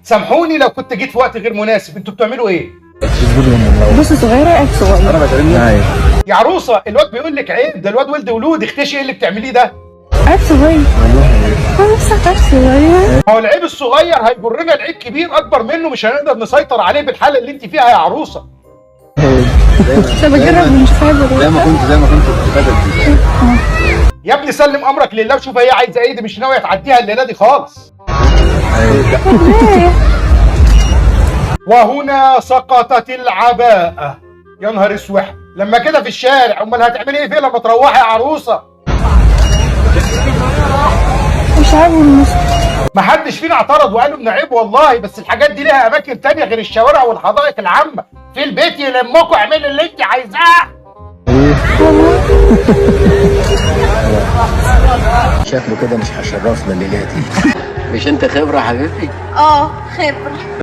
سامحوني لو كنت جيت في وقت غير مناسب، انتوا بتعملوا ايه؟ بص صغيرة قاعد صغير. انا بكلمني. يا عروسه الواد بيقول لك عيب، ده الواد ولد ولود، اختشي ايه اللي بتعمليه ده؟ قاعد صغير. والله لسه قاعد صغير. ما هو العيب الصغير هيجرنا العيب كبير اكبر منه، مش هنقدر نسيطر عليه بالحاله اللي انت فيها يا عروسه. لسه بجرب من شوية. زي ما كنت بتتكلم. يا ابني سلم امرك لله وشوف هي عايزه ايه، دي مش ناويه تعديها الليله دي خالص. وهنا سقطت العباءة. يا نهار اسوح، لما كده في الشارع امال هتعملي ايه فيه لما تروحي يا عروسه؟ مش عارف ما حدش فينا اعترض وقالوا ان عيب والله، بس الحاجات دي ليها اماكن تانية غير الشوارع والحدائق العامه، في البيت يلمكوا اعملي اللي انت عايزاه. شكله كده مش هشرفنا الليله دي. مش انت خبره يا حبيبتي؟ خبرة.